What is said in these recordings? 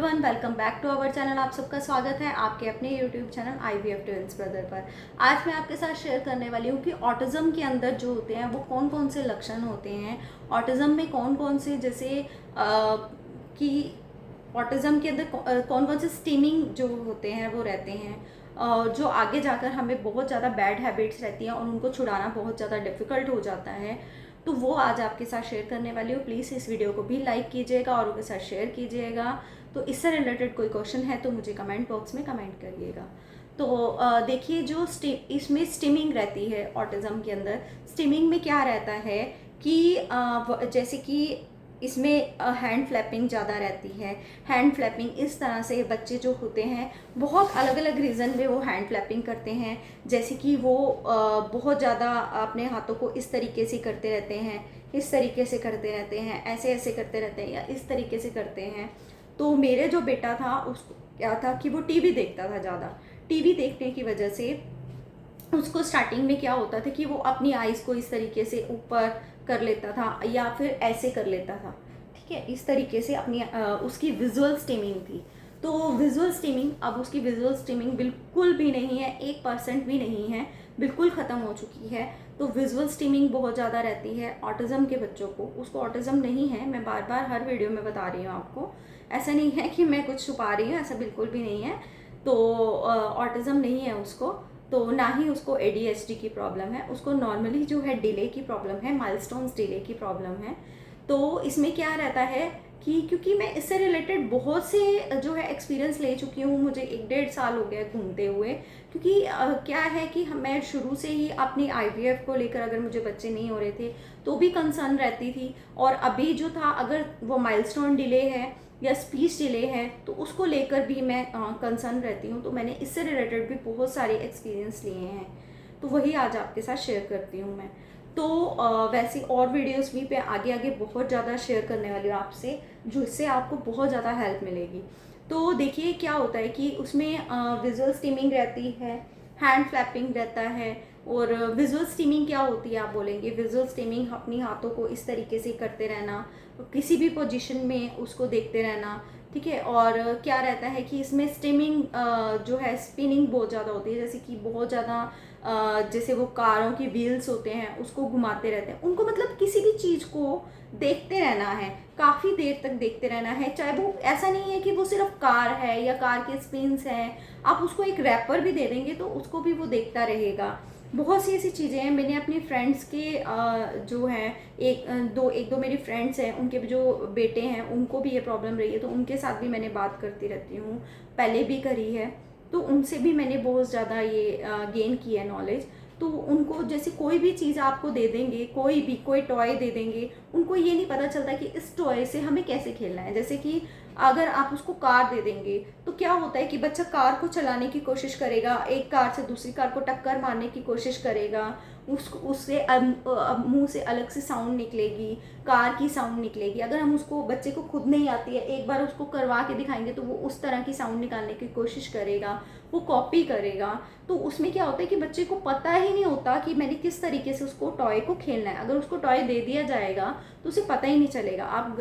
Everyone, welcome back to our channel. आप सबका स्वागत है आपके अपने YouTube channel IVF twins brother पर। आज मैं आपके साथ शेयर करने वाली हूँ कि ऑटिज़म के अंदर जो होते हैं वो कौन कौन से लक्षण होते हैं। ऑटिज़म में कौन कौन से जैसे कि ऑटिज़म के अंदर कौन कौन से स्टीमिंग जो होते हैं वो रहते हैं, जो आगे जाकर हमें बहुत ज़्यादा बैड हैबिट्स रहती हैं और उनको छुड़ाना बहुत ज़्यादा डिफ़िकल्ट हो जाता है। तो वो आज आपके साथ शेयर करने वाली हूँ। प्लीज़ इस वीडियो को भी लाइक कीजिएगा और उनके साथ शेयर कीजिएगा। तो इससे रिलेटेड कोई क्वेश्चन है तो मुझे कमेंट बॉक्स में कमेंट करिएगा। तो देखिए, जो इसमें स्टिमिंग रहती है ऑटिज़म के अंदर, स्टिमिंग में क्या रहता है कि जैसे कि इसमें हैंड फ्लैपिंग ज़्यादा रहती है। हैंड फ्लैपिंग इस तरह से बच्चे जो होते हैं बहुत अलग अलग रीज़न में वो हैंड फ्लैपिंग करते हैं। जैसे कि वो बहुत ज़्यादा अपने हाथों को इस तरीके से करते रहते हैं, इस तरीके से करते रहते हैं, ऐसे ऐसे करते रहते हैं या इस तरीके से करते हैं। तो मेरे जो बेटा था उसको क्या था कि वो टीवी देखता था ज़्यादा। टीवी देखने की वजह से उसको स्टार्टिंग में क्या होता था कि वो अपनी आइज़ को इस तरीके से ऊपर कर लेता था या फिर ऐसे कर लेता था। ठीक है, इस तरीके से अपनी उसकी विजुअल स्टिमिंग थी। तो विजुअल स्टिमिंग, अब उसकी विजुअल स्टिमिंग बिल्कुल भी नहीं है, 1% भी नहीं है, बिल्कुल ख़त्म हो चुकी है। तो विजुअल स्टिमिंग बहुत ज़्यादा रहती है ऑटिज़म के बच्चों को। उसको ऑटिज़म नहीं है, मैं बार बार हर वीडियो में बता रही हूँ आपको। ऐसा नहीं है कि मैं कुछ छुपा रही हूँ, ऐसा बिल्कुल भी नहीं है। तो ऑटिज़म नहीं है उसको, तो ना ही उसको ADHD की प्रॉब्लम है। उसको नॉर्मली जो है डिले की प्रॉब्लम है, माइलस्टोन्स डिले की प्रॉब्लम है। तो इसमें क्या रहता है कि क्योंकि मैं इससे रिलेटेड बहुत से जो है एक्सपीरियंस ले चुकी हूँ, मुझे 1-1.5 साल हो गया घूमते हुए। क्योंकि क्या है कि मैं शुरू से ही अपनी IVF को लेकर, अगर मुझे बच्चे नहीं हो रहे थे तो भी कंसर्न रहती थी, और अभी जो था अगर वो माइलस्टोन डिले है या स्पीच डिले है तो उसको लेकर भी मैं कंसर्न रहती हूँ। तो मैंने इससे रिलेटेड भी बहुत सारे एक्सपीरियंस लिए हैं, तो वही आज आपके साथ शेयर करती हूँ मैं। तो वैसे और वीडियोस भी पे आगे आगे बहुत ज़्यादा शेयर करने वाली हूँ आपसे, जो इससे आपको बहुत ज़्यादा हेल्प मिलेगी। तो देखिए क्या होता है कि उसमें विजुअल स्टीमिंग रहती है, हैंड फ्लैपिंग रहता है। और विजुअल स्टीमिंग क्या होती है आप बोलेंगे? विजुअल स्टीमिंग अपनी हाथों को इस तरीके से करते रहना, किसी भी पोजीशन में उसको देखते रहना। ठीक है, और क्या रहता है कि इसमें स्टीमिंग जो है स्पिनिंग बहुत ज़्यादा होती है। जैसे कि बहुत ज़्यादा जैसे वो कारों की व्हील्स होते हैं उसको घुमाते रहते हैं। उनको मतलब किसी भी चीज़ को देखते रहना है, काफ़ी देर तक देखते रहना है। चाहे वो ऐसा नहीं है कि वो सिर्फ कार है या कार के स्पिन्स हैं, आप उसको एक रैपर भी दे देंगे तो उसको भी वो देखता रहेगा। बहुत सी ऐसी चीज़ें हैं। मैंने अपने फ्रेंड्स के जो हैं एक दो मेरी फ्रेंड्स हैं, उनके भी जो बेटे हैं उनको भी ये प्रॉब्लम रही है, तो उनके साथ भी मैंने बात करती रहती हूँ, पहले भी करी है। तो उनसे भी मैंने बहुत ज़्यादा ये गेन की है नॉलेज। तो उनको जैसे कोई भी चीज़ आपको दे देंगे, कोई टॉय दे देंगे, उनको ये नहीं पता चलता कि इस टॉय से हमें कैसे खेलना है। जैसे कि अगर आप उसको कार दे देंगे तो क्या होता है कि बच्चा कार को चलाने की कोशिश करेगा, एक कार से दूसरी कार को टक्कर मारने की कोशिश करेगा, उससे मुंह से अलग से साउंड निकलेगी, कार की साउंड निकलेगी। अगर हम उसको, बच्चे को खुद नहीं आती है, एक बार उसको करवा के दिखाएंगे तो वो उस तरह की साउंड निकालने की कोशिश करेगा, वो कॉपी करेगा। तो उसमें क्या होता है कि बच्चे को पता ही नहीं होता कि मैंने किस तरीके से उसको टॉय को खेलना है। अगर उसको टॉय दे दिया जाएगा तो उसे पता ही नहीं चलेगा। आप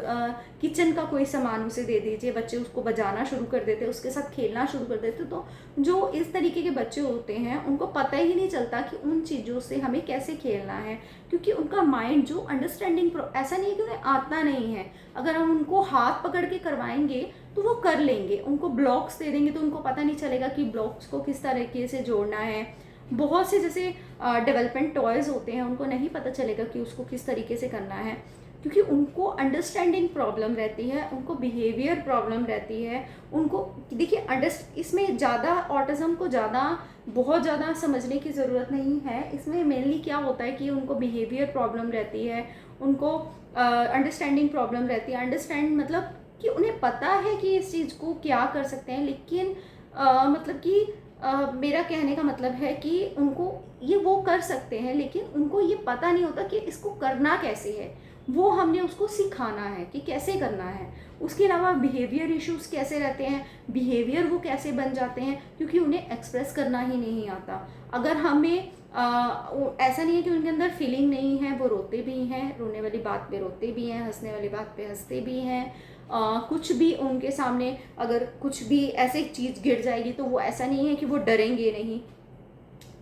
किचन का कोई सामान उसे दे दीजिए, बच्चे उसको बजाना शुरू कर देते, उसके साथ खेलना शुरू कर देते। तो जो इस तरीके के बच्चे होते हैं उनको पता ही नहीं चलता कि उन चीज़ों से हमें कैसे खेलना है, क्योंकि उनका माइंड जो अंडरस्टैंडिंग, ऐसा नहीं है कि उन्हें आता नहीं है। अगर हम उनको हाथ पकड़ के करवाएंगे तो वो कर लेंगे। उनको ब्लॉक्स दे देंगे तो उनको पता नहीं चलेगा कि ब्लॉक्स को किस तरीके से जोड़ना है। बहुत से जैसे डेवलपमेंट टॉयज़ होते हैं, उनको नहीं पता चलेगा कि उसको किस तरीके से करना है, क्योंकि उनको अंडरस्टैंडिंग प्रॉब्लम रहती है, उनको बिहेवियर प्रॉब्लम रहती है। उनको देखिए इसमें ज़्यादा ऑटिज़म को बहुत ज़्यादा समझने की ज़रूरत नहीं है। इसमें मेनली क्या होता है कि उनको बिहेवियर प्रॉब्लम रहती है, उनको अंडरस्टैंडिंग प्रॉब्लम रहती है। अंडरस्टैंड मतलब कि उन्हें पता है कि इस चीज़ को क्या कर सकते हैं, लेकिन मतलब कि मेरा कहने का मतलब है कि उनको ये वो कर सकते हैं, लेकिन उनको ये पता नहीं होता कि इसको करना कैसे है। वो हमने उसको सिखाना है कि कैसे करना है। उसके अलावा बिहेवियर इश्यूज़ कैसे रहते हैं, बिहेवियर वो कैसे बन जाते हैं, क्योंकि उन्हें एक्सप्रेस करना ही नहीं आता। अगर हमें ऐसा नहीं है कि उनके अंदर फीलिंग नहीं है, वो रोते भी हैं, रोने वाली बात पे रोते भी हैं, हंसने वाली बात पे हंसते भी हैं। कुछ भी उनके सामने अगर कुछ भी ऐसी चीज़ गिर जाएगी तो वो ऐसा नहीं है कि वो डरेंगे नहीं।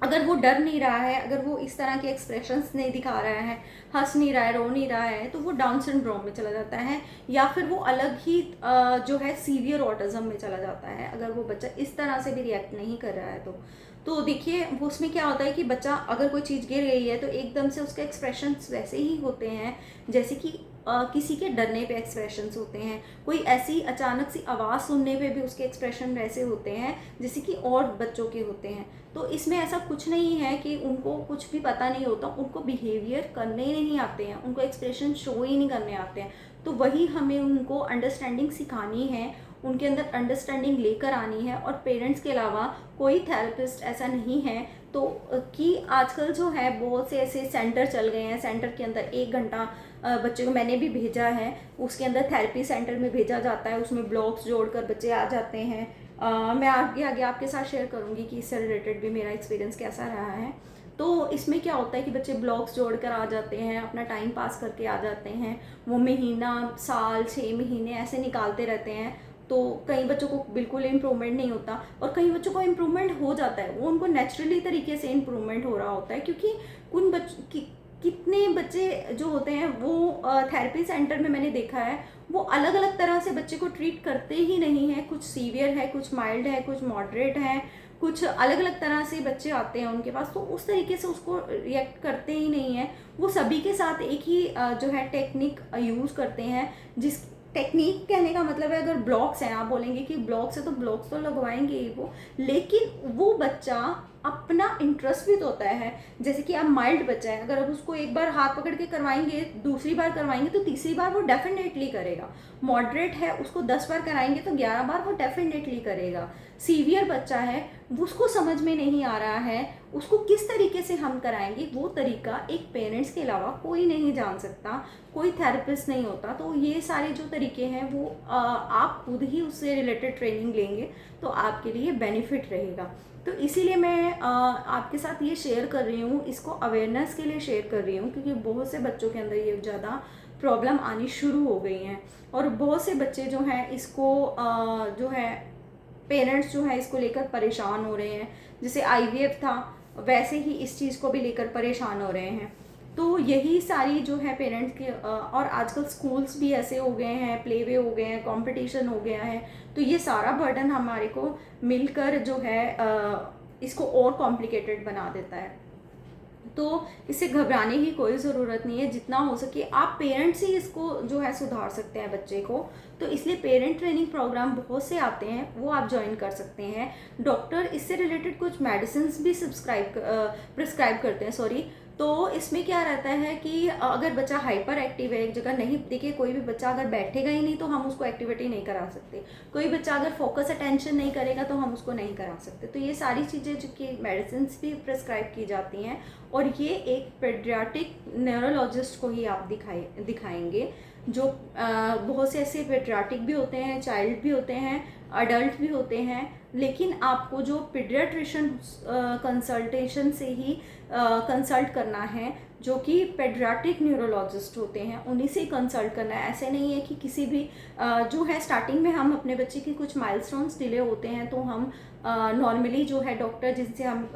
अगर वो डर नहीं रहा है, अगर वो इस तरह के एक्सप्रेशंस नहीं दिखा रहा है, हंस नहीं रहा है, रो नहीं रहा है, तो वो डाउन सिंड्रोम में चला जाता है, या फिर वो अलग ही जो है सीवियर ऑटिज्म में चला जाता है, अगर वो बच्चा इस तरह से भी रिएक्ट नहीं कर रहा है तो देखिए वो उसमें क्या होता है कि बच्चा अगर कोई चीज़ गिर गई है तो एकदम से उसके एक्सप्रेशंस वैसे ही होते हैं जैसे कि किसी के डरने पे एक्सप्रेशंस होते हैं, कोई ऐसी अचानक सी आवाज़ सुनने पे भी उसके एक्सप्रेशन वैसे होते हैं जैसे कि और बच्चों के होते हैं। तो इसमें ऐसा कुछ नहीं है कि उनको कुछ भी पता नहीं होता, उनको बिहेवियर करने ही नहीं आते हैं, उनको एक्सप्रेशन शो ही नहीं करने आते हैं। तो वही हमें उनको अंडरस्टैंडिंग सिखानी है, उनके अंदर अंडरस्टैंडिंग लेकर आनी है। और पेरेंट्स के अलावा कोई थेरेपिस्ट ऐसा नहीं है तो कि आजकल जो है बहुत से ऐसे सेंटर चल गए हैं, सेंटर के अंदर 1 घंटा बच्चे को मैंने भी भेजा है, उसके अंदर थेरेपी सेंटर में भेजा जाता है, उसमें ब्लॉग्स जोड़कर बच्चे आ जाते हैं। मैं आगे आगे आपके साथ शेयर करूँगी कि इससे रिलेटेड भी मेरा एक्सपीरियंस कैसा रहा है। तो इसमें क्या होता है कि बच्चे ब्लॉग्स जोड़कर आ जाते हैं, अपना टाइम पास करके आ जाते हैं, वो महीना साल 6 महीने ऐसे निकालते रहते हैं। तो कई बच्चों को बिल्कुल इम्प्रूवमेंट नहीं होता और कई बच्चों को इम्प्रूवमेंट हो जाता है, वो उनको नेचुरली तरीके से इम्प्रूवमेंट हो रहा होता है, क्योंकि उन कितने बच्चे जो होते हैं वो थेरेपी सेंटर में मैंने देखा है वो अलग अलग तरह से बच्चे को ट्रीट करते ही नहीं है, कुछ सीवियर है, कुछ माइल्ड है, कुछ मॉडरेट है, कुछ अलग अलग तरह से बच्चे आते हैं उनके पास, तो उस तरीके से उसको रिएक्ट करते ही नहीं है। वो सभी के साथ एक ही जो है टेक्निक यूज़ करते हैं, जिस टेक्निक कहने का मतलब है, अगर ब्लॉक्स हैं, आप बोलेंगे कि ब्लॉक्स है तो ब्लॉक्स तो लगवाएंगे ही वो, लेकिन वो बच्चा अपना इंटरेस्ट भी तो होता है। जैसे कि अब माइल्ड बच्चा है, अगर अब उसको एक बार हाथ पकड़ के करवाएंगे, दूसरी बार करवाएंगे तो तीसरी बार वो डेफिनेटली करेगा। मॉडरेट है, उसको 10 बार कराएंगे तो 11 बार वो डेफिनेटली करेगा। सीवियर बच्चा है, उसको समझ में नहीं आ रहा है, उसको किस तरीके से हम कराएंगे वो तरीका एक पेरेंट्स के अलावा कोई नहीं जान सकता, कोई थेरेपिस्ट नहीं होता। तो ये सारे जो तरीके हैं वो आप खुद ही उससे रिलेटेड ट्रेनिंग लेंगे तो आपके लिए बेनिफिट रहेगा। तो इसीलिए मैं आपके साथ ये शेयर कर रही हूँ, इसको अवेयरनेस के लिए शेयर कर रही हूँ, क्योंकि बहुत से बच्चों के अंदर ये ज़्यादा प्रॉब्लम आनी शुरू हो गई हैं और बहुत से बच्चे जो हैं इसको जो है पेरेंट्स जो है इसको लेकर परेशान हो रहे हैं। जैसे IVF था वैसे ही इस चीज़ को भी लेकर परेशान हो रहे हैं। तो यही सारी जो है पेरेंट्स की और आजकल स्कूल्स भी ऐसे हो गए हैं, प्ले वे हो गए हैं, कंपटीशन हो गया है, तो ये सारा बर्डन हमारे को मिलकर जो है इसको और कॉम्प्लिकेटेड बना देता है। तो इससे घबराने की कोई ज़रूरत नहीं है, जितना हो सके आप पेरेंट्स ही इसको जो है सुधार सकते हैं बच्चे को। तो इसलिए पेरेंट ट्रेनिंग प्रोग्राम बहुत से आते हैं, वो आप ज्वाइन कर सकते हैं। डॉक्टर इससे रिलेटेड कुछ मेडिसिन भी प्रिस्क्राइब करते हैं, सॉरी। तो इसमें क्या रहता है कि अगर बच्चा हाइपर एक्टिव है एक जगह, नहीं देखिए कोई भी बच्चा अगर बैठेगा ही नहीं तो हम उसको एक्टिविटी नहीं करा सकते, कोई बच्चा अगर फोकस अटेंशन नहीं करेगा तो हम उसको नहीं करा सकते। तो ये सारी चीज़ें जो कि मेडिसिन भी प्रिस्क्राइब की जाती हैं और ये एक पेडियाट्रिक न्यूरोलॉजिस्ट को ही आप दिखाएंगे, जो बहुत से ऐसे पेडियाट्रिक भी होते हैं, चाइल्ड भी होते हैं, अडल्ट भी होते हैं, लेकिन आपको जो पीडियाट्रिशियन कंसल्टेशन से ही कंसल्ट करना है, जो कि पेडियाट्रिक न्यूरोलॉजिस्ट होते हैं, उन्हीं से कंसल्ट करना है। ऐसे नहीं है कि किसी भी जो है स्टार्टिंग में हम अपने बच्चे की कुछ माइलस्टोन्स डिले होते हैं तो हम नॉर्मली जो है डॉक्टर जिनसे हम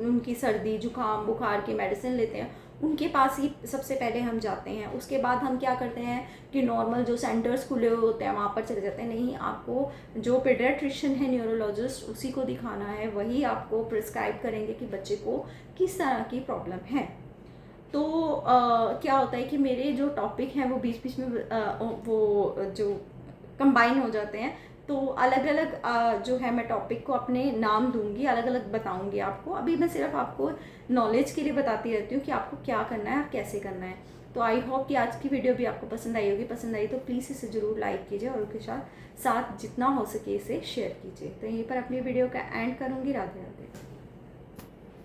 उनकी सर्दी जुकाम बुखार की मेडिसिन लेते हैं उनके पास ही सबसे पहले हम जाते हैं। उसके बाद हम क्या करते हैं कि नॉर्मल जो सेंटर्स खुले हुए होते हैं वहाँ पर चले जाते हैं। नहीं, आपको जो पेडियाट्रिशियन है न्यूरोलॉजिस्ट उसी को दिखाना है, वही आपको प्रिस्क्राइब करेंगे कि बच्चे को किस तरह की प्रॉब्लम है। तो क्या होता है कि मेरे जो टॉपिक हैं वो बीच बीच में वो जो कंबाइन हो जाते हैं, तो अलग अलग जो है मैं टॉपिक को अपने नाम दूंगी, अलग अलग बताऊंगी आपको। अभी मैं सिर्फ आपको नॉलेज के लिए बताती रहती हूँ कि आपको क्या करना है और कैसे करना है। तो आई होप कि आज की वीडियो भी आपको पसंद आई होगी। पसंद आई तो प्लीज़ इसे ज़रूर लाइक कीजिए और उसके साथ जितना हो सके इसे शेयर कीजिए। तो यहीं पर अपनी वीडियो का एंड करूँगी। राधे राधे।